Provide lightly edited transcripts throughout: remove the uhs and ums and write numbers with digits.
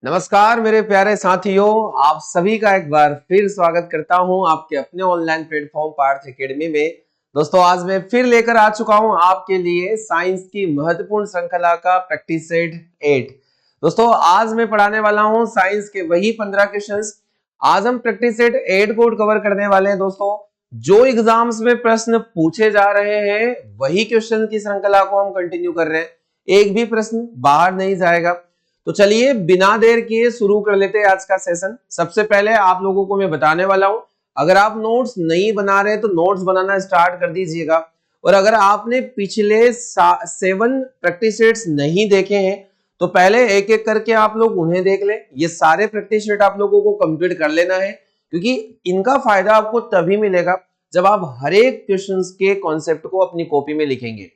नमस्कार मेरे प्यारे साथियों, आप सभी का एक बार फिर स्वागत करता हूं आपके अपने ऑनलाइन प्लेटफॉर्म पार्थ एकेडमी में। दोस्तों, आज मैं फिर लेकर आ चुका हूं आपके लिए साइंस की महत्वपूर्ण श्रृंखला का प्रैक्टिस सेट 8। दोस्तों, आज मैं पढ़ाने वाला हूं साइंस के वही 15 क्वेश्चंस। आज हम प्रैक्टिस सेट 8 को कवर करने वाले हैं। दोस्तों, जो एग्जाम्स में प्रश्न पूछे जा रहे हैं वही क्वेश्चन की श्रृंखला को हम कंटिन्यू कर रहे हैं। एक भी प्रश्न बाहर नहीं जाएगा। तो चलिए बिना देर किए शुरू कर लेते हैं आज का सेशन। सबसे पहले आप लोगों को मैं बताने वाला हूं, अगर आप नोट्स नहीं बना रहे तो नोट्स बनाना स्टार्ट कर दीजिएगा। और अगर आपने पिछले 7 प्रैक्टिस सेट्स नहीं देखे हैं तो पहले एक एक करके आप लोग उन्हें देख लें। ये सारे प्रैक्टिस सेट आप लोगों को कंप्लीट कर लेना है, क्योंकि इनका फायदा आपको तभी मिलेगा जब आप हर एक क्वेश्चन के कॉन्सेप्ट को अपनी कॉपी में लिखेंगे।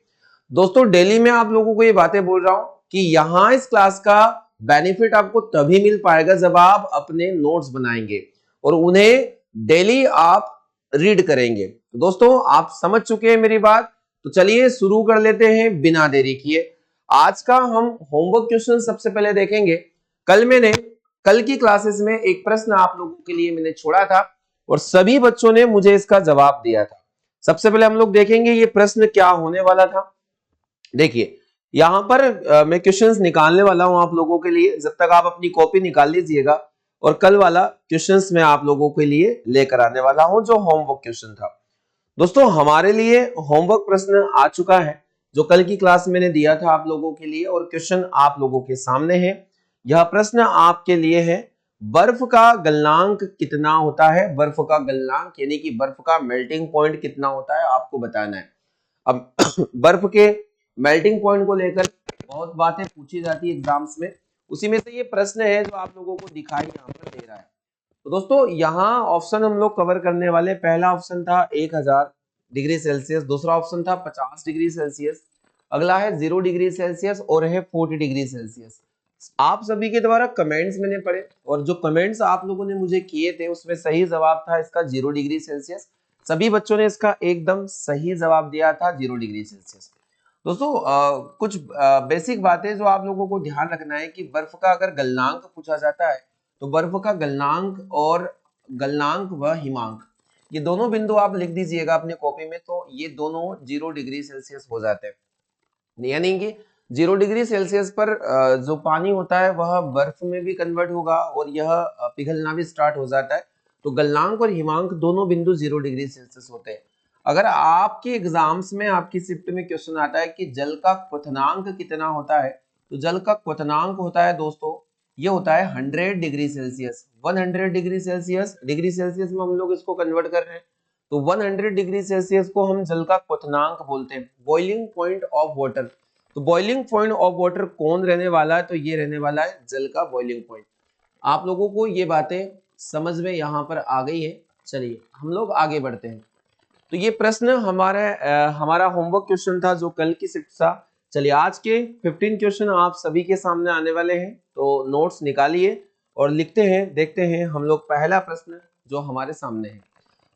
दोस्तों, डेली में आप लोगों को ये बातें बोल रहा हूं कि यहां इस क्लास का बेनिफिट आपको तभी मिल पाएगा जब आप अपने नोट्स बनाएंगे और उन्हें डेली आप रीड करेंगे। तो दोस्तों, आप समझ चुके हैं मेरी बात, तो चलिए शुरू कर लेते हैं बिना देरी किए। आज का हम होमवर्क क्वेश्चन सबसे पहले देखेंगे। कल की क्लासेस में एक प्रश्न आप लोगों के लिए मैंने छोड़ा था और सभी बच्चों ने मुझे इसका जवाब दिया था। सबसे पहले हम लोग देखेंगे ये प्रश्न क्या होने वाला था। देखिए, यहां पर मैं क्वेश्चंस निकालने वाला हूं आप लोगों के लिए। जब तक आप अपनी कॉपी निकाल लीजिएगा और कल वाला क्वेश्चंस मैं आप लोगों के लिए लेकर आने वाला हूं जो होमवर्क क्वेश्चन था। दोस्तों, हमारे लिए होमवर्क प्रश्न आ चुका है जो कल की क्लास मैंने दिया था आप लोगों के लिए, और क्वेश्चन आप लोगों के सामने है। यह प्रश्न आपके लिए है, बर्फ का गलनांक कितना होता है। बर्फ का गलनांक यानी कि बर्फ का मेल्टिंग पॉइंट कितना होता है आपको बताना है। अब बर्फ के मेल्टिंग पॉइंट को लेकर बहुत बातें पूछी जाती है एग्जाम्स में, उसी में से ये प्रश्न है जो आप लोगों को दिखाई यहाँ पर दे रहा है। तो दोस्तों, यहाँ ऑप्शन हम लोग कवर करने वाले। पहला ऑप्शन था 1000 डिग्री सेल्सियस, दूसरा ऑप्शन था 50 डिग्री सेल्सियस, अगला है 0 डिग्री सेल्सियस और है 40 डिग्री सेल्सियस। आप सभी के द्वारा कमेंट्स मैंने पढ़े और जो कमेंट्स आप लोगों ने मुझे किए थे उसमें सही जवाब था इसका 0 डिग्री सेल्सियस। सभी बच्चों ने इसका एकदम सही जवाब दिया था 0 डिग्री सेल्सियस। दोस्तों, कुछ बेसिक बातें जो आप लोगों को ध्यान रखना है कि बर्फ का अगर गलनांक पूछा जाता है तो बर्फ का गलनांक और गलनांक व हिमांक, ये दोनों बिंदु आप लिख दीजिएगा अपनी कॉपी में, तो ये दोनों 0 डिग्री सेल्सियस हो जाते हैं। यानी कि 0 डिग्री सेल्सियस पर जो पानी होता है वह बर्फ में भी कन्वर्ट होगा और यह पिघलना भी स्टार्ट हो जाता है। तो गलनांक और हिमांक दोनों बिंदु 0 डिग्री सेल्सियस होते हैं। अगर आपके एग्जाम्स में आपकी शिफ्ट में क्वेश्चन आता है कि जल का क्वथनांक कितना होता है, तो जल का क्वथनांक होता है दोस्तों, ये होता है 100 degree Celsius. 100 degree Celsius, degree Celsius में हम लोग इसको कन्वर्ट कर रहे हैं, तो 100 डिग्री सेल्सियस को हम जल का क्वथनांक बोलते हैं, बॉइलिंग पॉइंट ऑफ वाटर। तो बॉइलिंग पॉइंट ऑफ वाटर कौन रहने वाला है, तो ये रहने वाला है जल का बॉइलिंग पॉइंट। आप लोगों को ये बातें समझ में यहाँ पर आ गई है। चलिए हम लोग आगे बढ़ते हैं। तो ये प्रश्न हमारा होमवर्क क्वेश्चन था जो कल की शिफ्ट था। चलिए, आज के 15 क्वेश्चन आप सभी के सामने आने वाले हैं, तो नोट्स निकालिए और लिखते हैं। देखते हैं हम लोग पहला प्रश्न जो हमारे सामने है।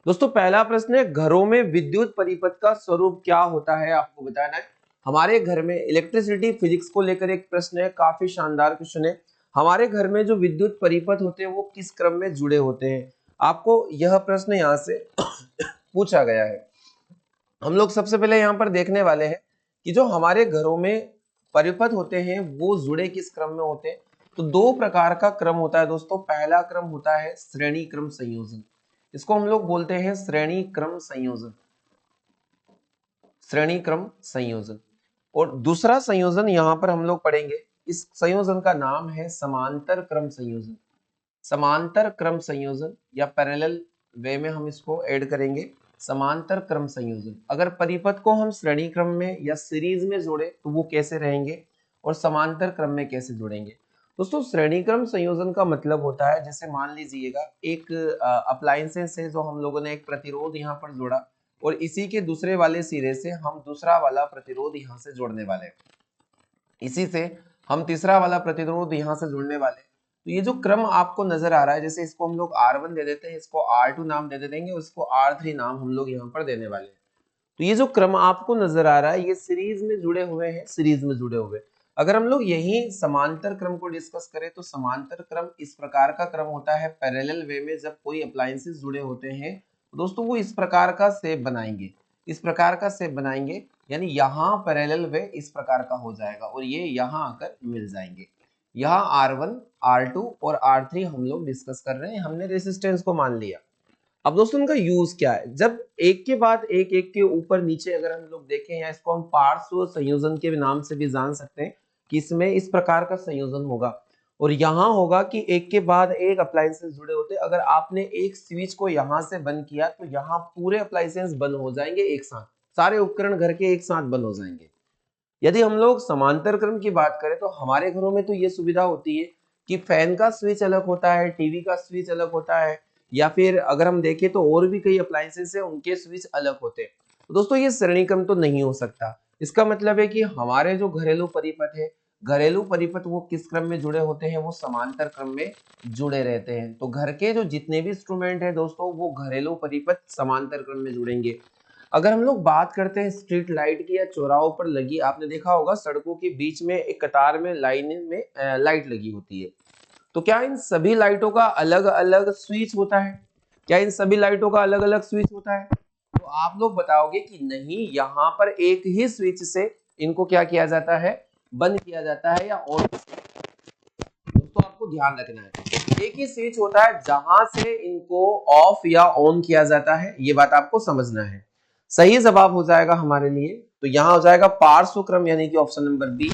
दोस्तों, पहला प्रश्न है, घरों में विद्युत परिपथ का स्वरूप क्या होता है आपको बताना है। हमारे घर में इलेक्ट्रिसिटी फिजिक्स को लेकर एक प्रश्न है, काफी शानदार क्वेश्चन है। हमारे घर में जो विद्युत परिपथ होते हैं वो किस क्रम में जुड़े होते हैं, आपको यह प्रश्न यहाँ से पूछा गया है। हम लोग सबसे पहले यहाँ पर देखने वाले हैं कि जो हमारे घरों में परिपथ होते हैं वो जुड़े किस क्रम में होते हैं। तो दो प्रकार का क्रम होता है दोस्तों। पहला क्रम होता है श्रेणी क्रम संयोजन, इसको हम लोग बोलते हैं श्रेणी क्रम संयोजन, श्रेणी क्रम संयोजन। और दूसरा संयोजन यहाँ पर हम लोग पढ़ेंगे, इस संयोजन का नाम है समांतर क्रम संयोजन। समांतर क्रम संयोजन या पैरेलल वे में हम इसको ऐड करेंगे, समांतर क्रम संयोजन। अगर परिपथ को हम श्रेणी क्रम में या सीरीज में जोड़े तो वो कैसे रहेंगे और समांतर क्रम में कैसे जोड़ेंगे। दोस्तों, श्रेणी क्रम संयोजन का मतलब होता है, जैसे मान लीजिएगा एक अप्लायंसेस है जो हम लोगों ने एक प्रतिरोध यहाँ पर जोड़ा और इसी के दूसरे वाले सिरे से हम दूसरा वाला प्रतिरोध यहाँ से जोड़ने वाले हैं, इसी से हम तीसरा वाला प्रतिरोध यहाँ से जुड़ने वाले हैं। तो ये जो क्रम आपको नजर आ रहा है, जैसे इसको हम लोग R1 दे देते हैं, इसको R2 नाम दे देंगे और इसको R3 नाम हम लोग यहाँ पर देने वाले हैं। तो ये जो क्रम आपको नजर आ रहा है ये सीरीज में जुड़े हुए हैं, सीरीज में जुड़े हुए। अगर हम लोग यही समांतर क्रम को डिस्कस करें तो समांतर क्रम इस प्रकार का क्रम होता है पैरेलल वे में जब कोई अप्लायंसेस जुड़े होते हैं दोस्तों वो इस प्रकार का शेप बनाएंगे, इस प्रकार का शेप बनाएंगे, यानी यहाँ पैरेलल वे इस प्रकार का हो जाएगा और ये यहाँ आकर मिल जाएंगे। यहाँ R1, R2 और R3 हम लोग डिस्कस कर रहे हैं, हमने रेसिस्टेंस को मान लिया। अब दोस्तों उनका यूज क्या है, जब एक के बाद एक एक के ऊपर नीचे अगर हम लोग देखें या इसको हम पार्श्व संयोजन के नाम से भी जान सकते हैं कि इसमें इस प्रकार का संयोजन होगा और यहाँ होगा कि एक के बाद एक अप्लायंसेस जुड़े होते हैं। अगर आपने एक स्विच को यहाँ से बंद किया तो यहाँ पूरे अप्लायंसेस बंद हो जाएंगे एक साथ, सारे उपकरण घर के एक साथ बंद हो जाएंगे। यदि हम लोग समांतर क्रम की बात करें तो हमारे घरों में तो ये सुविधा होती है कि फैन का स्विच अलग होता है, टीवी का स्विच अलग होता है, या फिर अगर हम देखें तो और भी कई अप्लायंसेस है उनके स्विच अलग होते हैं। तो दोस्तों ये श्रेणी क्रम तो नहीं हो सकता। इसका मतलब है कि हमारे जो घरेलू परिपथ है, घरेलू परिपथ वो किस क्रम में जुड़े होते हैं, वो समांतर क्रम में जुड़े रहते हैं। तो घर के जो जितने भी इंस्ट्रूमेंट है दोस्तों वो घरेलू परिपथ समांतर क्रम में जुड़ेंगे। अगर हम लोग बात करते हैं स्ट्रीट लाइट की या चौराहों पर लगी, आपने देखा होगा सड़कों के बीच में एक कतार में लाइन में लाइट लगी होती है, तो क्या इन सभी लाइटों का अलग अलग स्विच होता है? क्या इन सभी लाइटों का अलग अलग स्विच होता है? तो आप लोग बताओगे कि नहीं, यहाँ पर एक ही स्विच से इनको क्या किया जाता है, बंद किया जाता है या ऑन। दोस्तों आपको ध्यान रखना है एक ही स्विच होता है जहां से इनको ऑफ या ऑन किया जाता है, ये बात आपको समझना है। सही जवाब हो जाएगा हमारे लिए, तो यहाँ हो जाएगा पार्श्व क्रम यानी कि ऑप्शन नंबर बी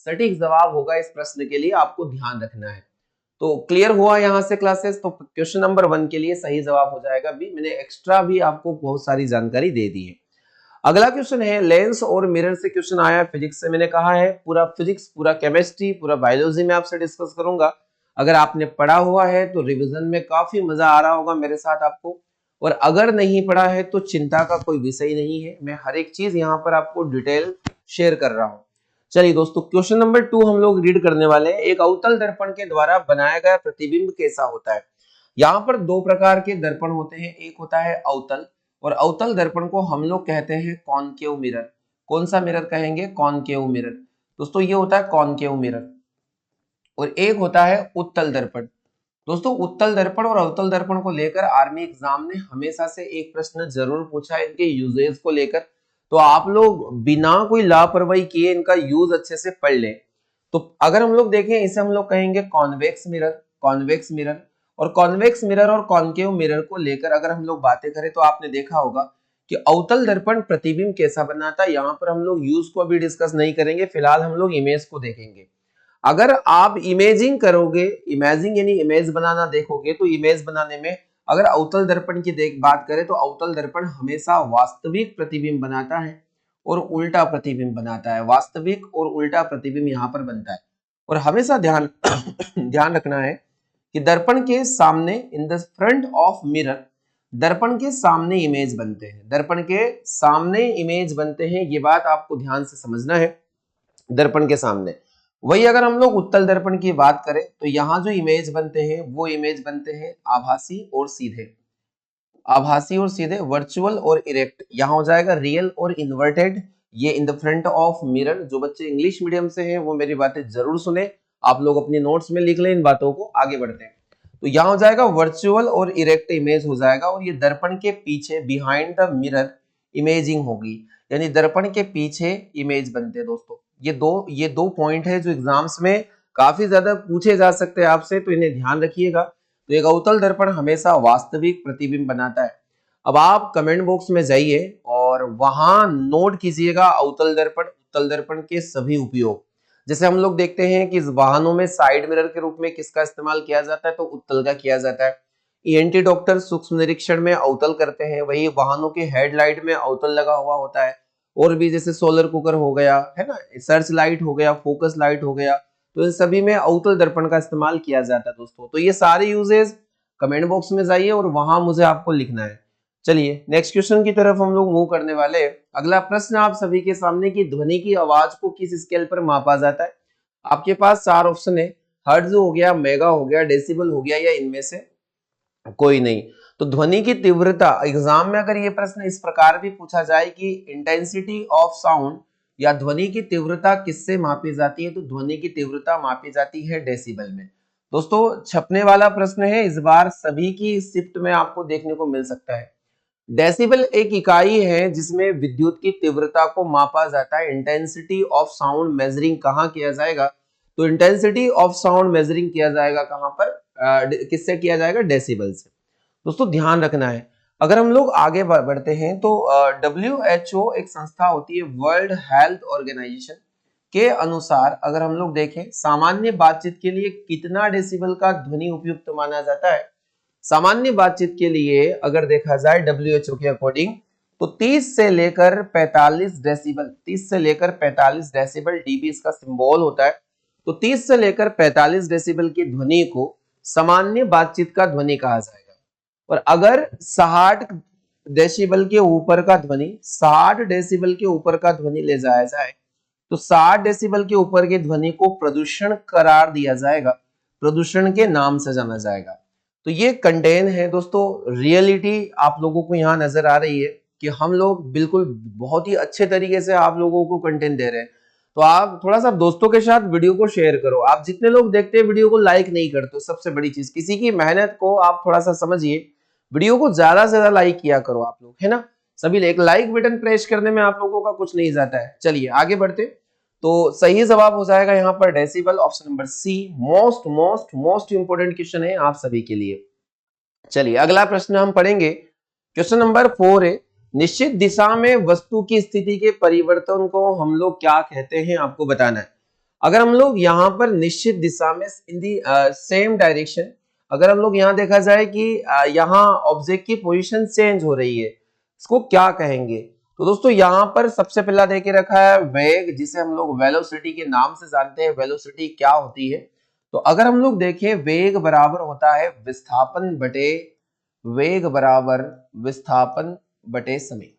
सटीक जवाब होगा इस प्रश्न के लिए, आपको ध्यान रखना है। तो क्लियर हुआ यहाँ से क्लासेस, तो क्वेश्चन नंबर 1 के लिए सही जवाब हो जाएगा बी। मैंने एक्स्ट्रा भी आपको बहुत सारी जानकारी दे दी है। अगला क्वेश्चन है लेंस और मिरर से क्वेश्चन आया है फिजिक्स से। मैंने कहा है पूरा फिजिक्स, पूरा केमिस्ट्री, पूरा बायोलॉजी में आपसे डिस्कस करूंगा। अगर आपने पढ़ा हुआ है तो रिवीजन में काफी मजा आ रहा होगा मेरे साथ आपको, और अगर नहीं पढ़ा है तो चिंता का कोई विषय नहीं है, मैं हर एक चीज यहाँ पर आपको डिटेल शेयर कर रहा हूँ। चलिए दोस्तों क्वेश्चन नंबर 2 हम लोग रीड करने वाले हैं। एक अवतल दर्पण के द्वारा बनाया गया प्रतिबिंब कैसा होता है? यहाँ पर दो प्रकार के दर्पण होते हैं, एक होता है अवतल, और अवतल दर्पण को हम लोग कहते हैं कॉनकेव मिरर। कौन सा मिरर कहेंगे? Concave mirror. दोस्तों ये होता है कॉनकेव मिरर। और एक होता है उत्तल दर्पण। दोस्तों उत्तल दर्पण और अवतल दर्पण को लेकर आर्मी एग्जाम ने हमेशा से एक प्रश्न जरूर पूछा है इनके यूजेज को लेकर, तो आप लोग बिना कोई लापरवाही किए इनका यूज अच्छे से पढ़ लें। तो अगर हम लोग देखें इसे हम लोग कहेंगे कॉन्वेक्स मिरर, कॉन्वेक्स मिरर। और कॉन्वेक्स मिरर और कॉनकेव मिरर को लेकर अगर हम लोग बातें करें तो आपने देखा होगा कि अवतल दर्पण प्रतिबिंब कैसा बनाता है, यहाँ पर हम लोग यूज को अभी डिस्कस नहीं करेंगे, फिलहाल हम लोग इमेज को देखेंगे। अगर आप इमेजिंग करोगे, इमेजिंग यानी इमेज बनाना देखोगे, तो इमेज बनाने में अगर अवतल दर्पण की बात करें तो अवतल दर्पण हमेशा वास्तविक प्रतिबिंब बनाता है और उल्टा प्रतिबिंब बनाता है। वास्तविक और उल्टा प्रतिबिंब यहाँ पर बनता है। और हमेशा ध्यान ध्यान रखना है कि दर्पण के सामने, in the front of mirror, दर्पण के सामने इमेज बनते हैं, दर्पण के सामने इमेज बनते हैं, ये बात आपको ध्यान से समझना है। दर्पण के सामने, वही अगर हम लोग उत्तल दर्पण की बात करें तो यहाँ जो इमेज बनते हैं वो इमेज बनते हैं आभासी और सीधे, आभासी और सीधे, वर्चुअल और इरेक्ट। यहाँ हो जाएगा रियल और इन्वर्टेड, ये in the front of mirror. जो बच्चे इंग्लिश मीडियम से हैं वो मेरी बातें जरूर सुने, आप लोग अपनी नोट्स में लिख लें इन बातों को, आगे बढ़ते हैं। तो यहाँ हो जाएगा वर्चुअल और इरेक्ट इमेज हो जाएगा, और ये दर्पण के पीछे बिहाइंड द मिरर इमेजिंग होगी, यानी दर्पण के पीछे इमेज बनते हैं। दोस्तों ये दो पॉइंट है जो एग्जाम्स में काफी ज्यादा पूछे जा सकते हैं आपसे, तो इन्हें ध्यान रखिएगा। तो एक अवतल दर्पण हमेशा वास्तविक प्रतिबिंब बनाता है। अब आप कमेंट बॉक्स में जाइए और वहां नोट कीजिएगा अवतल दर्पण, उत्तल दर्पण के सभी उपयोग। जैसे हम लोग देखते हैं कि वाहनों में साइड मिरर के रूप में किसका इस्तेमाल किया जाता है, तो उत्तल का किया जाता है। ईएनटी डॉक्टर सूक्ष्म निरीक्षण में अवतल करते हैं, वही वाहनों के हेडलाइट में अवतल लगा हुआ होता है। और भी जैसे सोलर कुकर हो गया है ना, सर्च लाइट हो गया, फोकस लाइट हो गया, तो इन सभी में अवतल दर्पण का इस्तेमाल किया जाता है दोस्तों। तो ये सारे यूजेस कमेंट बॉक्स में जाइए और वहां मुझे आपको लिखना है। चलिए नेक्स्ट क्वेश्चन की तरफ हम लोग मूव करने वाले हैं। अगला प्रश्न आप सभी के सामने की ध्वनि की आवाज को किस स्केल पर मापा जाता है? आपके पास 4 ऑप्शन है, हर्ट्ज हो गया, मेगा हो गया, डेसिबल हो गया, या इनमें से कोई नहीं। तो ध्वनि की तीव्रता, एग्जाम में अगर ये प्रश्न इस प्रकार भी पूछा जाए कि इंटेंसिटी ऑफ साउंड या ध्वनि की तीव्रता किससे मापी जाती है? तो ध्वनि की तीव्रता मापी जाती है डेसिबल में। दोस्तों छपने वाला प्रश्न है, इस बार सभी की शिफ्ट में आपको देखने को मिल सकता है। डेसिबल एक इकाई है जिसमें विद्युत की तीव्रता को मापा जाता है। इंटेंसिटी ऑफ साउंड मेजरिंग कहाँ किया जाएगा? तो इंटेंसिटी ऑफ साउंड मेजरिंग किया जाएगा कहाँ पर? किससे किया जाएगा? डेसिबल से। दोस्तों ध्यान रखना है, अगर हम लोग आगे बढ़ते हैं तो WHO एक संस्था होती है, वर्ल्ड हेल्थ ऑर्गेनाइजेशन के अनुसार अगर हम लोग देखें सामान्य बातचीत के लिए कितना डेसिबल का ध्वनि उपयुक्त माना जाता है? सामान्य बातचीत के लिए अगर देखा जाए WHO के अकॉर्डिंग तो 30 से लेकर 45 डेसिबल, 30 से लेकर 45 डेसिबल, डीबी इसका सिंबल होता है। तो 30 से लेकर 45 डेसिबल की ध्वनि को सामान्य बातचीत का ध्वनि कहा जाएगा। और अगर 60 डेसिबल के ऊपर का ध्वनि, 60 डेसिबल के ऊपर का ध्वनि ले जाया जाए तो 60 डेसिबल के ऊपर के ध्वनि को प्रदूषण करार दिया जाएगा, प्रदूषण के नाम से जाना जाएगा। तो ये कंटेन है दोस्तों, रियलिटी आप लोगों को यहाँ नजर आ रही है कि हम लोग बिल्कुल बहुत ही अच्छे तरीके से आप लोगों को कंटेंट दे रहे हैं। तो आप थोड़ा सा दोस्तों के साथ वीडियो को शेयर करो। आप जितने लोग देखते हैं वीडियो को लाइक नहीं करते, सबसे बड़ी चीज किसी की मेहनत को आप थोड़ा सा समझिए, वीडियो को ज्यादा से ज्यादा लाइक किया करो आप लोग, है ना। सभी एक लाइक बटन प्रेस करने में आप लोगों का कुछ नहीं जाता है। चलिए आगे बढ़ते। तो सही जवाब हो जाएगा यहाँ पर decibel, option number C. Most most most important question है आप सभी के लिए। चलिए अगला प्रश्न हम पढ़ेंगे, क्वेश्चन नंबर 4 है, निश्चित दिशा में वस्तु की स्थिति के परिवर्तन को हम लोग क्या कहते हैं? आपको बताना है। अगर हम लोग यहाँ पर निश्चित दिशा में इन दी सेम डायरेक्शन, अगर हम लोग यहाँ देखा जाए कि यहाँ ऑब्जेक्ट की पोजीशन चेंज हो रही है, इसको क्या कहेंगे? तो दोस्तों यहाँ पर सबसे पहला देके रखा है वेग, जिसे हम लोग वेलोसिटी के नाम से जानते हैं। वेलोसिटी क्या होती है? तो अगर हम लोग देखें वेग बराबर होता है विस्थापन बटे, वेग बराबर विस्थापन बटे समय,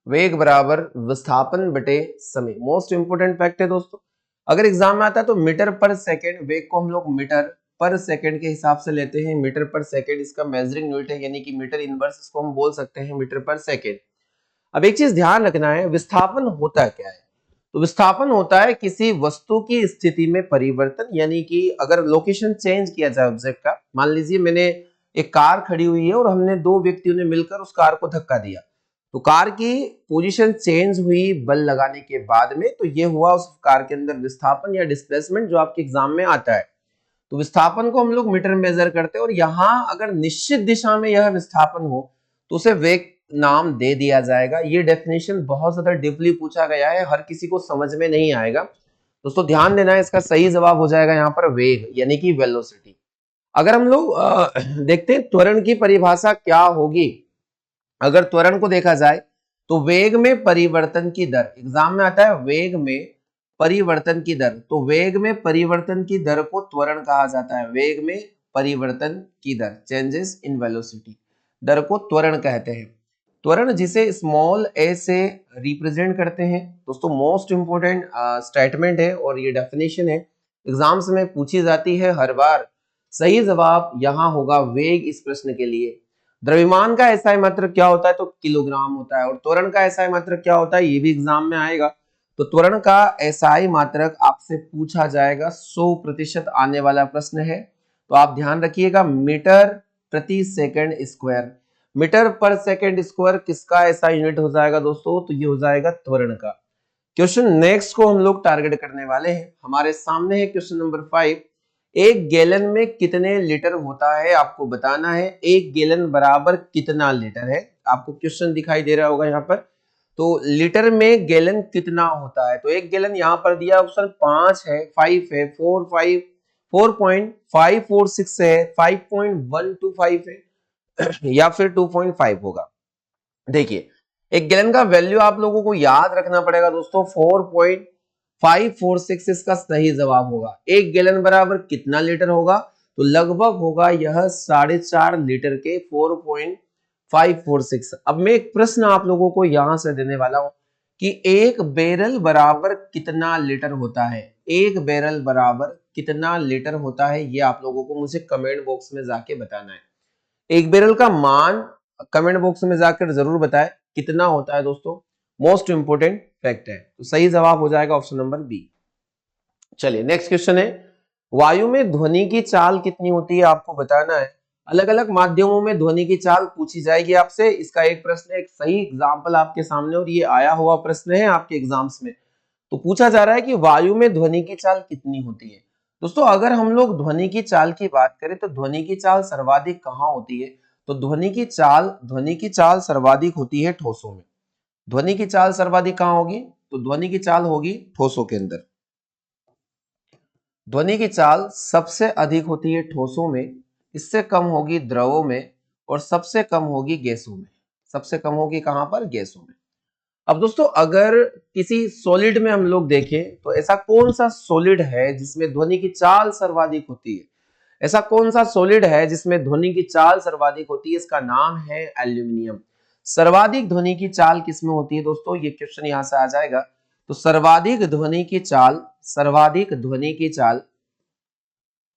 वेग बराबर विस्थापन बटे समय। मोस्ट इंपोर्टेंट फैक्ट है दोस्तों, अगर एग्जाम में आता है तो मीटर पर सेकंड, वेग को हम लोग मीटर पर सेकंड के हिसाब से लेते हैं। मीटर पर सेकंड इसका मेजरिंग यूनिट है, यानी कि मीटर इनवर्स इसको हम बोल सकते हैं मीटर पर सेकंड। अब एक चीज ध्यान रखना है, विस्थापन होता क्या है? तो विस्थापन होता है किसी वस्तु की स्थिति में परिवर्तन, यानी कि अगर लोकेशन चेंज किया जाए ऑब्जेक्ट का, मान लीजिए मैंने एक कार खड़ी हुई है और हमने दो व्यक्तियों ने मिलकर उस कार को धक्का दिया, तो कार की पोजीशन चेंज हुई बल लगाने के बाद में, तो ये हुआ उस कार के अंदर विस्थापन या डिस्प्लेसमेंट, जो आपके एग्जाम में आता है। तो विस्थापन को हम लोग मीटर मेजर करते हैं, और यहाँ अगर निश्चित दिशा में यह विस्थापन हो तो उसे वेग नाम दे दिया जाएगा। ये डेफिनेशन बहुत ज्यादा डीपली पूछा गया है, हर किसी को समझ में नहीं आएगा। दोस्तों ध्यान देना है, इसका सही जवाब हो जाएगा यहाँ पर वेग, यानी कि वेलोसिटी। अगर हम लोग देखते हैं त्वरण की परिभाषा क्या होगी। अगर त्वरण को देखा जाए तो वेग में परिवर्तन की दर, एग्जाम में आता है वेग में परिवर्तन की दर, तो वेग में परिवर्तन की दर को त्वरण कहा जाता है। वेग में परिवर्तन की दर, चेंजेस इन वेलोसिटी, दर को त्वरण कहते हैं। त्वरण जिसे स्मॉल ए से रिप्रेजेंट करते हैं। दोस्तों मोस्ट इंपोर्टेंट स्टेटमेंट है और ये डेफिनेशन है, एग्जाम्स में पूछी जाती है हर बार। सही जवाब यहाँ होगा वेग इस प्रश्न के लिए। द्रव्यमान का एसआई मात्रक क्या होता है? तो किलोग्राम होता है। और त्वरण का एसआई मात्रक क्या होता है? ये भी एग्जाम में आएगा। तो त्वरण का एसआई मात्रक आपसे पूछा जाएगा, 100% आने वाला प्रश्न है, तो आप ध्यान रखिएगा, मीटर प्रति सेकंड स्क्वायर। मीटर पर सेकंड स्क्वायर किसका एसआई यूनिट हो जाएगा दोस्तों? तो ये हो जाएगा त्वरण का। क्वेश्चन नेक्स्ट को हम लोग टारगेट करने वाले हैं, हमारे सामने है क्वेश्चन नंबर 5। एक गैलन में कितने लीटर होता है? आपको बताना है एक गैलन बराबर कितना लीटर है। आपको क्वेश्चन दिखाई दे रहा होगा यहाँ पर, तो लीटर में गैलन कितना होता है? तो एक गैलन यहाँ पर दिया ऑप्शन 5 है, 5 है, 4.546 है, 5.125 है या फिर 2.5 होगा। देखिए एक गैलन का वैल्यू आप लोगों को याद रखना पड़ेगा दोस्तों, 4.546 इसका सही जवाब होगा। एक गैलन बराबर कितना लीटर होगा? तो लगभग होगा यह 4.5 लीटर के 4.546। अब मैं एक प्रश्न आप लोगों को यहां से देने वाला हूं कि एक बैरल बराबर कितना लीटर होता है? एक बैरल बराबर कितना लीटर होता है, ये आप लोगों को मुझे कमेंट बॉक्स में जाके बताना है। एक बैरल का मान कमेंट बॉक्स में जाकर जरूर बताएं कितना होता है दोस्तों। मोस्ट इंपोर्टेंट फैक्ट है। तो सही जवाब हो जाएगा ऑप्शन नंबर बी। चलिए नेक्स्ट क्वेश्चन है, वायु में ध्वनि की चाल कितनी होती है आपको बताना है। अलग अलग माध्यमों में ध्वनि की चाल पूछी जाएगी आपसे। इसका एक प्रश्न, एक सही एग्जाम्पल आपके सामने, और ये आया हुआ प्रश्न है आपके एग्जाम्स में। तो पूछा जा रहा है कि वायु में ध्वनि की चाल कितनी होती है। दोस्तों अगर हम लोग ध्वनि की चाल की बात करें तो ध्वनि की चाल सर्वाधिक कहाँ होती है, तो ध्वनि की चाल सर्वाधिक होती है ठोसों में। ध्वनि की चाल सर्वाधिक कहाँ होगी, तो ध्वनि की चाल होगी ठोसों के अंदर। ध्वनि की चाल सबसे अधिक होती है ठोसों में, इससे कम होगी द्रवों में, और सबसे कम होगी गैसों में। सबसे कम होगी कहां पर, गैसों में। अब दोस्तों अगर किसी सॉलिड में हम लोग देखें तो ऐसा कौन सा सॉलिड है जिसमें ध्वनि की चाल सर्वाधिक होती है, ऐसा कौन सा सॉलिड है जिसमें ध्वनि की चाल सर्वाधिक होती है, इसका नाम है एल्यूमिनियम। सर्वाधिक ध्वनि की चाल किसमें होती है दोस्तों, ये क्वेश्चन यहां से आ जाएगा। तो सर्वाधिक ध्वनि की चाल, सर्वाधिक ध्वनि की चाल,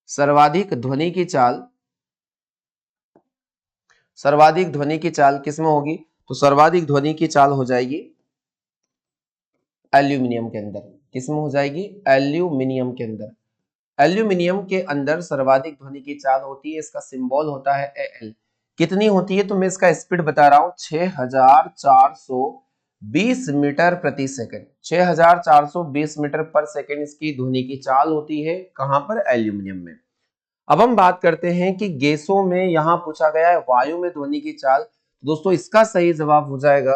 सर्वाधिक ध्वनि की चाल, सर्वाधिक ध्वनि की चाल किसमें होगी, तो सर्वाधिक ध्वनि की चाल हो जाएगी एल्यूमिनियम के अंदर। किसमें हो जाएगी, एल्यूमिनियम के अंदर। एल्यूमिनियम के अंदर सर्वाधिक ध्वनि की चाल होती है, इसका सिंबल होता है Al। कितनी होती है, तो मैं इसका स्पीड बता रहा हूं, 6420 मीटर प्रति सेकंड। 6420 मीटर पर सेकंड इसकी ध्वनि की चाल होती है, कहां पर, एल्यूमिनियम में। अब हम बात करते हैं कि गैसों में, यहां पूछा गया है वायु में ध्वनि की चाल। दोस्तों इसका सही जवाब हो जाएगा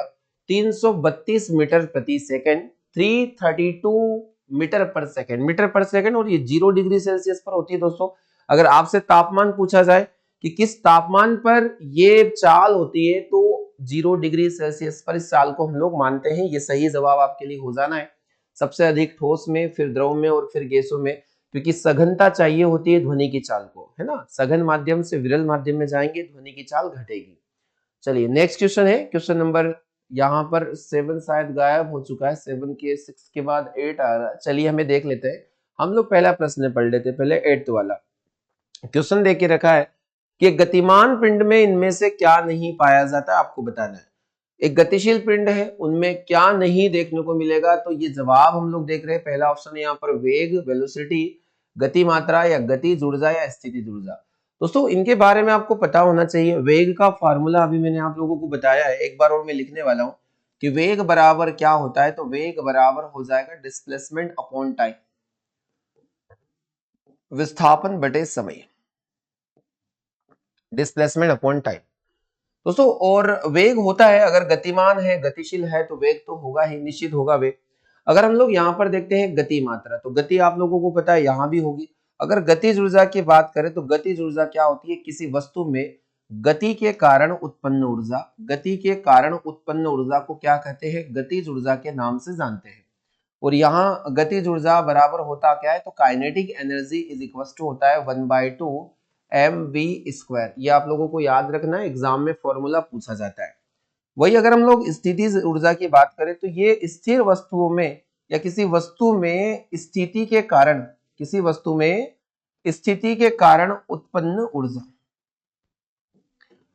332 मीटर प्रति सेकंड, 332 मीटर पर सेकंड, मीटर पर सेकंड, और ये 0 डिग्री सेल्सियस पर होती है दोस्तों। अगर आपसे तापमान पूछा जाए कि किस तापमान पर ये चाल होती है, तो 0 डिग्री सेल्सियस पर इस चाल को हम लोग मानते हैं। ये सही जवाब आपके लिए हो जाना है। सबसे अधिक ठोस में, फिर द्रव में, और फिर गैसों में, क्योंकि सघनता चाहिए होती है ध्वनि की चाल को, है ना। सघन माध्यम से विरल माध्यम में जाएंगे, ध्वनि की चाल घटेगी। चलिए नेक्स्ट क्वेश्चन है, क्वेश्चन नंबर यहाँ पर 7 शायद गायब हो चुका है, 7 के 6 के बाद 8 आ रहा है। चलिए हमें देख लेते हैं, हम लोग पहला प्रश्न पढ़ लेते हैं, पहले 8th वाला क्वेश्चन देख के रखा है कि गतिमान पिंड में इनमें से क्या नहीं पाया जाता, आपको बताना है। एक गतिशील पिंड है, उनमें क्या नहीं देखने को मिलेगा, तो ये जवाब हम लोग देख रहे हैं। पहला ऑप्शन है यहाँ पर वेग, वेलोसिटी, गति मात्रा, या गति ऊर्जा, या स्थिति ऊर्जा। दोस्तों इनके बारे में आपको पता होना चाहिए। वेग का फार्मूला अभी मैंने आप लोगों को बताया है, एक बार और मैं लिखने वाला हूं कि वेग बराबर क्या होता है, तो वेग बराबर हो जाएगा डिस्प्लेसमेंट अपॉन टाइम, विस्थापन बटे समय, डिस्प्लेसमेंट अपॉन टाइम दोस्तों। और वेग होता है, अगर गतिमान है, गतिशील है, तो वेग तो होगा ही, निश्चित होगा वेग। अगर हम लोग यहाँ पर देखते हैं गति मात्रा, तो गति आप लोगों को पता है यहाँ भी होगी। अगर गतिज ऊर्जा की बात करें तो गतिज ऊर्जा क्या होती है, किसी वस्तु में गति के कारण उत्पन्न ऊर्जा, गति के कारण उत्पन्न ऊर्जा को क्या कहते हैं, गतिज ऊर्जा के नाम से जानते हैं। और यहाँ गतिज ऊर्जा बराबर होता क्या है, तो kinetic energy is equal to होता है 1/2 mv²। ये आप लोगों को याद रखना है, एग्जाम में फॉर्मूला पूछा जाता है। वही अगर हम लोग स्थितिज ऊर्जा की बात करें तो ये स्थिर वस्तुओं में, या किसी वस्तु में स्थिति के कारण, किसी वस्तु में स्थिति के कारण उत्पन्न ऊर्जा,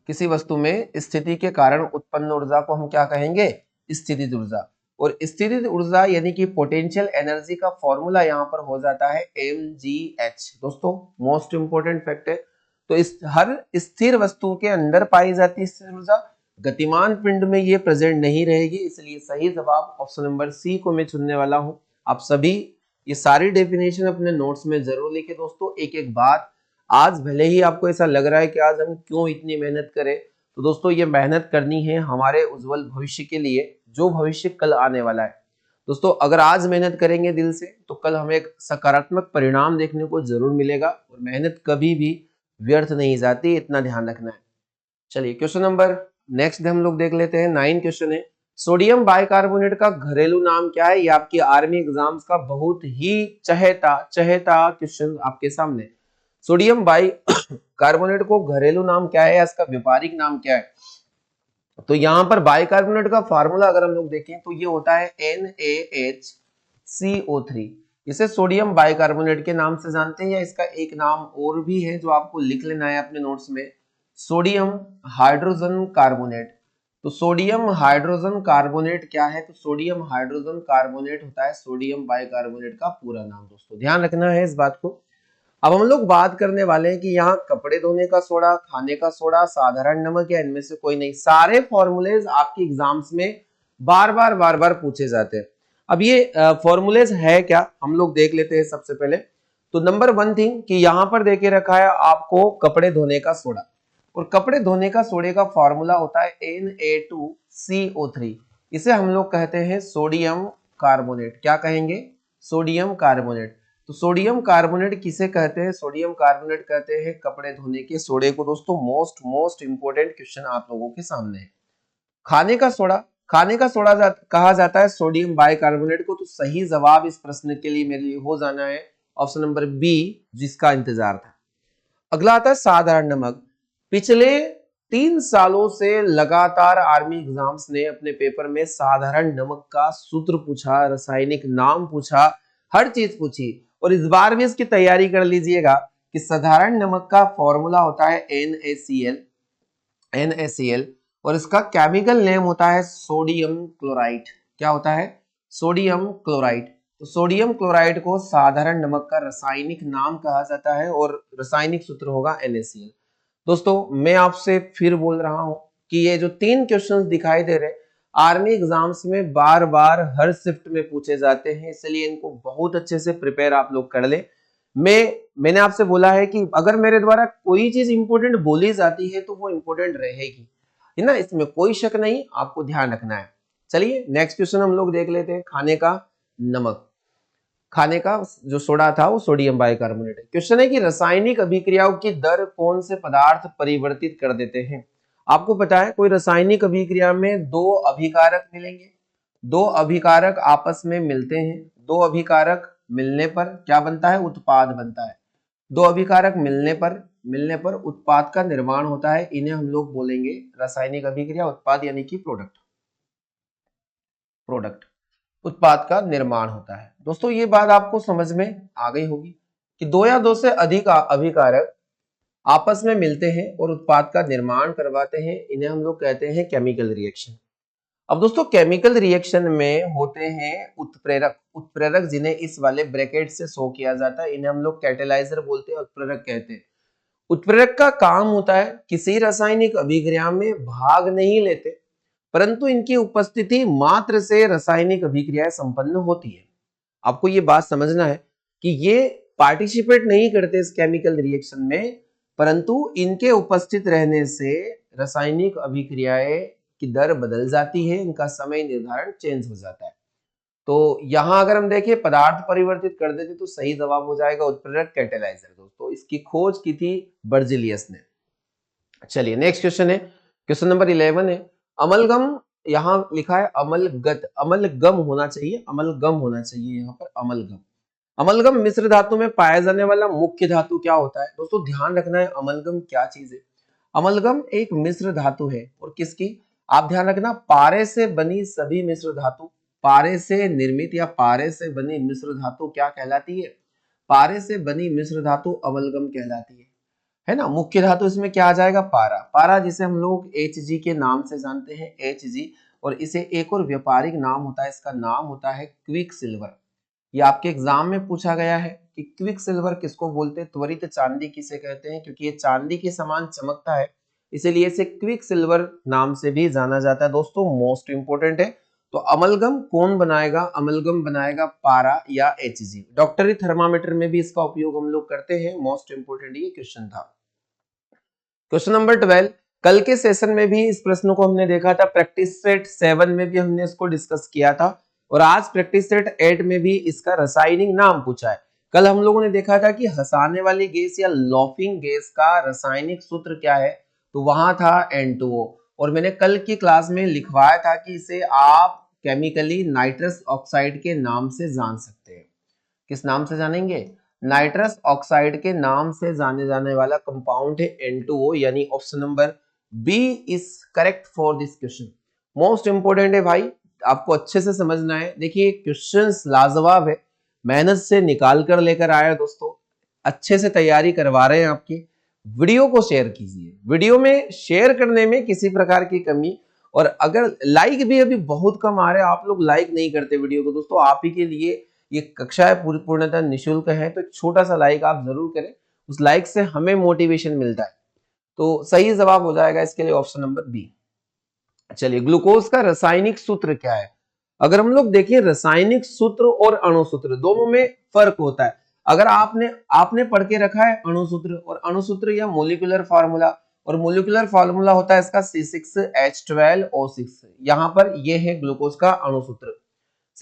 किसी वस्तु में स्थिति के कारण उत्पन्न ऊर्जा को हम क्या कहेंगे, स्थितिज ऊर्जा। और स्थितिज ऊर्जा यानी कि पोटेंशियल एनर्जी का फॉर्मूला यहाँ पर हो जाता है mgh। दोस्तों मोस्ट इंपोर्टेंट फैक्ट है। तो इस हर स्थिर वस्तु के अंदर पाई जाती है स्थिर ऊर्जा, गतिमान पिंड में ये प्रेजेंट नहीं रहेगी, इसलिए सही जवाब ऑप्शन नंबर सी को मैं चुनने वाला हूं। आप सभी ये सारी डेफिनेशन अपने नोट्स में जरूर लिखे दोस्तों, एक एक बात। आज भले ही आपको ऐसा लग रहा है कि आज हम क्यों इतनी मेहनत करें, तो दोस्तों ये मेहनत करनी है हमारे उज्जवल भविष्य के लिए, जो भविष्य कल आने वाला है। दोस्तों अगर आज मेहनत करेंगे दिल से, तो कल हमें एक सकारात्मक परिणाम देखने को जरूर मिलेगा। और मेहनत कभी भी व्यर्थ नहीं जाती, इतना ध्यान रखना है। चलिए क्वेश्चन नंबर नेक्स्ट हम लोग देख लेते हैं। 9 क्वेश्चन है, सोडियम बाइकार्बोनेट का घरेलू नाम क्या है। ये आपकी आर्मी एग्जाम्स का बहुत ही चहेता क्वेश्चन आपके सामने। सोडियम बाइकार्बोनेट को घरेलू नाम क्या है, इसका व्यापारिक नाम क्या है। तो यहाँ पर बाइकार्बोनेट का फार्मूला अगर हम लोग देखें तो ये होता है NaHCO3। इसे सोडियम बाइकार्बोनेट के नाम से जानते हैं, या इसका एक नाम और भी है जो आपको लिख लेना है अपने नोट्स में, सोडियम हाइड्रोजन कार्बोनेट। तो सोडियम हाइड्रोजन कार्बोनेट क्या है? तो सोडियम हाइड्रोजन कार्बोनेट होता है सोडियम बाइकार्बोनेट का पूरा नाम। दोस्तों ध्यान रखना है इस बात को। अब हम लोग बात करने वाले हैं कि यहाँ कपड़े धोने का सोडा, खाने का सोडा, साधारण नमक या इनमें से कोई नहीं। सारे फॉर्मूलेज आपके एग्जाम्स में बार बार पूछे जाते हैं। अब ये फॉर्मूलेज है क्या, हम लोग देख लेते हैं सबसे पहले। तो नंबर 1 थिंग कि यहाँ पर देके रखा है आपको कपड़े धोने का सोडा, और कपड़े धोने का सोडे का फॉर्मूला होता है Na2CO3। इसे हम लोग कहते हैं सोडियम कार्बोनेट। क्या कहेंगे? Sodium carbonate. तो सोडियम कार्बोनेट किसे कहते हैं? सोडियम कार्बोनेट कहते हैं कपड़े धोने के सोडे को। दोस्तों मोस्ट इंपोर्टेंट क्वेश्चन आप लोगों के सामने है। खाने का सोडा, खाने का सोडा कहा जाता है सोडियम बाइकार्बोनेट को। तो सही जवाब इस प्रश्न के लिए मेरे लिए हो जाना है ऑप्शन नंबर बी, जिसका इंतजार था। अगला आता है साधारण नमक। पिछले 3 सालों से लगातार आर्मी एग्जाम्स ने अपने पेपर में साधारण नमक का सूत्र पूछा, रासायनिक नाम पूछा, हर चीज पूछी। और इस बार भी इसकी तैयारी कर लीजिएगा कि साधारण नमक का फॉर्मूला होता है NaCl, और इसका केमिकल नेम होता है सोडियम क्लोराइड। क्या होता है? Sodium chloride. तो सोडियम क्लोराइड को साधारण नमक का रासायनिक नाम कहा जाता है और रासायनिक सूत्र होगा NaCl। दोस्तों मैं आपसे फिर बोल रहा हूं कि ये जो 3 क्वेश्चंस दिखाई दे रहे आर्मी एग्जाम्स में बार हर शिफ्ट में पूछे जाते हैं, इसलिए इनको बहुत अच्छे से प्रिपेयर आप लोग कर ले। मैंने आपसे बोला है कि अगर मेरे द्वारा कोई चीज इंपोर्टेंट बोली जाती है तो वो इंपोर्टेंट रहेगी, है ना, इसमें कोई शक नहीं, आपको ध्यान रखना है। चलिए नेक्स्ट क्वेश्चन हम लोग देख लेते हैं। खाने का नमक, खाने का जो सोडा था वो सोडियम बाइकार्बोनेट है। क्वेश्चन है कि रासायनिक अभिक्रियाओं की दर कौन से पदार्थ परिवर्तित कर देते हैं? आपको पता है कोई रासायनिक अभिक्रिया में 2 अभिकारक मिलेंगे, 2 अभिकारक आपस में मिलते हैं, 2 अभिकारक मिलने पर क्या बनता है? उत्पाद बनता है। 2 अभिकारक मिलने पर उत्पाद का निर्माण होता है। इन्हें हम लोग बोलेंगे रासायनिक अभिक्रिया, उत्पाद यानी कि प्रोडक्ट उत्पाद का निर्माण होता है। दोस्तों ये बात आपको समझ में आ गई होगी कि 2 या 2 से अधिक अभिकारक आपस में मिलते हैं और उत्पाद का निर्माण करवाते हैं। इन्हें हम लोग कहते हैं केमिकल रिएक्शन। अब दोस्तों केमिकल रिएक्शन में होते हैं उत्प्रेरक जिन्हें इस वाले ब्रैकेट से शो किया जाता है। इन्हें हम लोग कैटेलाइजर बोलते हैं, उत्प्रेरक कहते हैं। उत्प्रेरक का काम होता है किसी रासायनिक अभिक्रिया में भाग नहीं लेते, परंतु इनकी उपस्थिति मात्र से रासायनिक अभिक्रियाएं संपन्न होती है। आपको ये बात समझना है कि ये पार्टिसिपेट नहीं करते इस केमिकल रिएक्शन में, परंतु इनके उपस्थित रहने से रासायनिक अभिक्रियाएं की दर बदल जाती है, इनका समय निर्धारण चेंज हो जाता है। तो यहां अगर हम देखें पदार्थ परिवर्तित कर देते तो सही जवाब हो जाएगा उत्प्रेरक कैटेलाइजर। दोस्तों इसकी खोज की थी बर्जिलियस ने। चलिए नेक्स्ट क्वेश्चन है, क्वेश्चन नंबर 11 है। अमलगम, यहाँ लिखा है अमलगम होना चाहिए, अमलगम होना चाहिए यहाँ पर अमलगम। अमलगम मिश्र धातु में पाया जाने वाला मुख्य धातु क्या होता है? दोस्तों ध्यान रखना है अमलगम क्या चीज है। अमलगम एक मिश्र धातु है, और किसकी? आप ध्यान रखना, पारे से बनी सभी मिश्र धातु, पारे से निर्मित या पारे से बनी मिश्र धातु क्या कहलाती है? पारे से बनी मिश्र धातु अमलगम कहलाती है ना। मुख्य धातु इसमें क्या आ जाएगा? पारा। पारा जिसे हम लोग Hg के नाम से जानते हैं, Hg, और इसे एक और व्यापारिक नाम होता है, इसका नाम होता है क्विक सिल्वर। ये आपके एग्जाम में पूछा गया है कि क्विक सिल्वर किसको बोलते हैं, त्वरित चांदी किसे कहते हैं, क्योंकि ये चांदी के समान चमकता है, इसीलिए इसे क्विक सिल्वर नाम से भी जाना जाता है। दोस्तों मोस्ट इंपोर्टेंट है। तो अमलगम कौन बनाएगा? अमलगम बनाएगा पारा या Hg। डॉक्टरी थर्मामीटर में भी इसका उपयोग हम लोग करते हैं। मोस्ट इंपोर्टेंट ये क्वेश्चन था। क्वेश्चन नंबर 12, कल के सेशन में भी इस प्रश्न को हमने देखा था, प्रैक्टिस सेट 7 में भी हमने इसको डिस्कस किया था, और आज प्रैक्टिस सेट 8 में भी इसका रासायनिक नाम पूछा है। कल हम लोगों ने देखा था कि हंसाने वाली गैस या लॉफिंग गैस का रासायनिक सूत्र क्या है, तो वहां था N2O, और मैंने कल की क्लास में लिखवाया था कि इसे आप केमिकली नाइट्रस ऑक्साइड के नाम से जान सकते हैं। किस नाम से जानेंगे? नाइट्रस ऑक्साइड के नाम से जाने जाने वाला कंपाउंड है N2O, यानी option number B is correct for this question. Most important है भाई, आपको अच्छे से समझना है। देखिए क्वेश्चंस लाजवाब है, मेहनत से निकाल कर लेकर आया दोस्तों, अच्छे से तैयारी करवा रहे हैं आपकी। वीडियो को शेयर कीजिए, वीडियो में शेयर करने में किसी प्रकार की कमी और अगर लाइक भी अभी बहुत कम आ रहे हैं, आप लोग लाइक नहीं करते वीडियो को दोस्तों, आप ही के लिए ये कक्षाएं पूर्णतः निःशुल्क है, तो एक छोटा सा लाइक आप जरूर करें, उस लाइक से हमें मोटिवेशन मिलता है। तो सही जवाब हो जाएगा इसके लिए ऑप्शन नंबर बी। चलिए, ग्लूकोज का रासायनिक सूत्र क्या है? अगर हम लोग देखिए रासायनिक सूत्र और अणु सूत्र दोनों में फर्क होता है। अगर आपने आपने पढ़ के रखा है अणु सूत्र, और अणु सूत्र या मोलिकुलर फार्मूला, और मोलिकुलर फार्मूला होता है इसका C6H12O6। यहाँ पर ये है ग्लूकोज का अणु सूत्र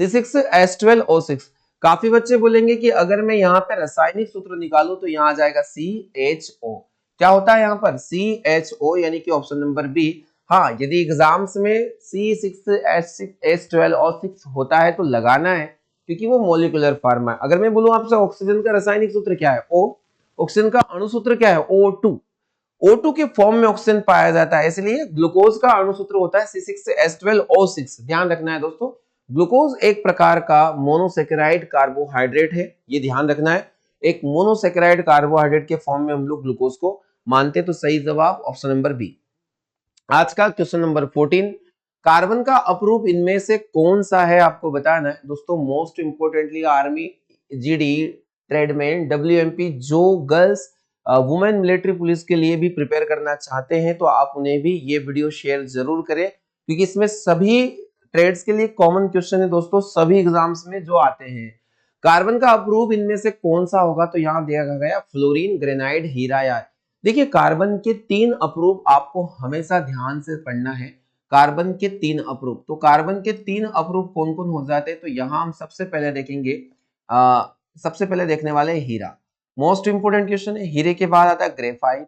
C6H12O6। काफी बच्चे बोलेंगे कि अगर मैं यहाँ पे रासायनिक सूत्र निकालूं तो यहाँ आ जाएगा CHO। क्या होता है यहाँ पर CHO, यानी कि ऑप्शन नंबर बी। हाँ, यदि एग्जाम्स में C6H12O6 होता है तो लगाना है, क्योंकि वो मोलिकुलर फार्मा है। अगर मैं बोलूं आपसे ऑक्सीजन का रासायनिक सूत्र क्या है O, ऑक्सीजन का अणु सूत्र क्या है O2, O2 के फॉर्म में ऑक्सीजन पाया जाता है, इसलिए ग्लूकोज का अणु सूत्र होता है C6H12O6। ध्यान रखना है दोस्तों, ग्लूकोज एक प्रकार का मोनोसेकेराइड कार्बोहाइड्रेट है, ये ध्यान रखना है। एक मोनोसेकेराइड कार्बोहाइड्रेट के फॉर्म में हम लोग ग्लूकोज को मानते, तो सही जवाब ऑप्शन नंबर बी। आज का क्वेश्चन नंबर 14, कार्बन का अपरूप इनमें से कौन सा है, आपको बताना है दोस्तों। Most importantly army, GD, tradesman, WMP, जो गर्ल्स वुमेन मिलिट्री पुलिस के लिए भी प्रिपेयर करना चाहते हैं, तो आप उन्हें भी ये वीडियो शेयर जरूर करें, क्योंकि इसमें सभी ट्रेड्स के लिए कॉमन क्वेश्चन है दोस्तों, सभी एग्जाम्स में जो आते हैं। कार्बन का अपरूप इनमें से कौन सा होगा, तो यहाँ दिया गया फ्लोरीन, ग्रेनाइड, हीरा या। देखिए, कार्बन के 3 अपरूप आपको हमेशा ध्यान से पढ़ना है। कार्बन के 3 अपरूप, तो कार्बन के 3 अपरूप कौन कौन हो जाते हैं, तो यहाँ हम सबसे पहले देखेंगे, सबसे पहले देखने वाले हीरा। मोस्ट इंपोर्टेंट क्वेश्चन है। हीरे के बाद आता है ग्रेफाइट,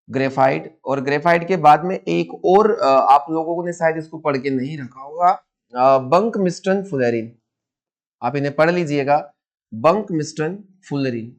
ग्रेफाइट, और ग्रेफाइट के बाद में एक और आप लोगों ने शायद इसको पढ़ के नहीं रखा होगा, बंकमिस्टन फुलेरिन। आप इन्हें पढ़ लीजिएगा, बंकमिस्टन फुलेरिन।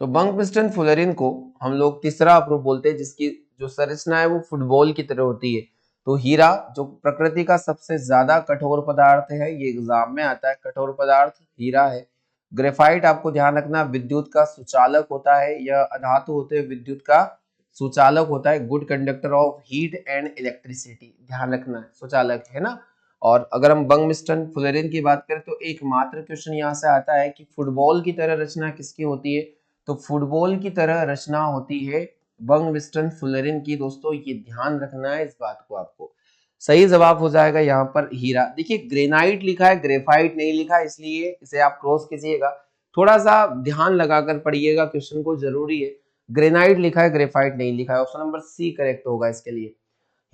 तो बंकमिस्टन फुलेरिन को हम लोग तीसरा अपरूप बोलते हैं, जिसकी जो संरचना है वो फुटबॉल की तरह होती है। तो हीरा जो प्रकृति का सबसे ज्यादा कठोर पदार्थ है, ये एग्जाम में आता है, कठोर पदार्थ हीरा है। ग्रेफाइट आपको ध्यान रखना विद्युत का सुचालक होता है, यह अधातु होते हैं, विद्युत का सुचालक होता है, good conductor of heat and electricity, ध्यान रखना है, सुचालक है ना। और अगर हम बंकमिस्टन फुलेरिन की बात करें तो एकमात्र क्वेश्चन यहाँ से आता है कि फुटबॉल की तरह रचना किसकी होती है, तो फुटबॉल की तरह रचना होती है बंकमिस्टन फुलेरिन की। दोस्तों ये ध्यान रखना है इस बात को आपको। सही जवाब हो जाएगा यहाँ पर हीरा। देखिए, ग्रेनाइट लिखा है, ग्रेफाइट नहीं लिखा, इसलिए इसे आप क्रॉस कीजिएगा, थोड़ा सा ध्यान लगाकर पढ़िएगा क्वेश्चन को, जरूरी है। ग्रेनाइट लिखा है, ग्रेफाइट नहीं लिखा है, ऑप्शन नंबर सी करेक्ट होगा इसके लिए।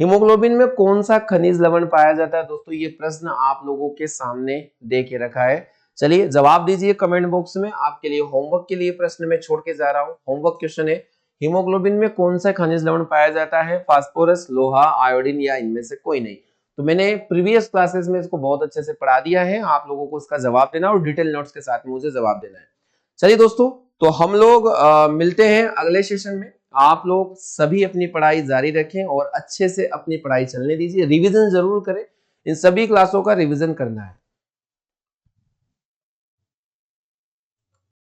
हीमोग्लोबिन में कौन सा खनिज लवण पाया जाता है, दोस्तों ये प्रश्न आप लोगों के सामने दे के रखा है। चलिए जवाब दीजिए कमेंट बॉक्स में। आपके लिए होमवर्क के लिए प्रश्न मैं छोड़ के जा रहा हूँ। होमवर्क क्वेश्चन है, हीमोग्लोबिन में कौन सा खनिज लवण पाया जाता है, फास्फोरस, लोहा, आयोडीन या इनमें से कोई नहीं। तो मैंने प्रीवियस क्लासेस में इसको बहुत अच्छे से पढ़ा दिया है, आप लोगों को इसका जवाब देना और डिटेल नोट्स के साथ मुझे जवाब देना है। चलिए दोस्तों, तो हम लोग मिलते हैं अगले सेशन में। आप लोग सभी अपनी पढ़ाई जारी रखें और अच्छे से अपनी पढ़ाई चलने दीजिए, रिवीजन जरूर करें, इन सभी क्लासों का रिवीजन करना है।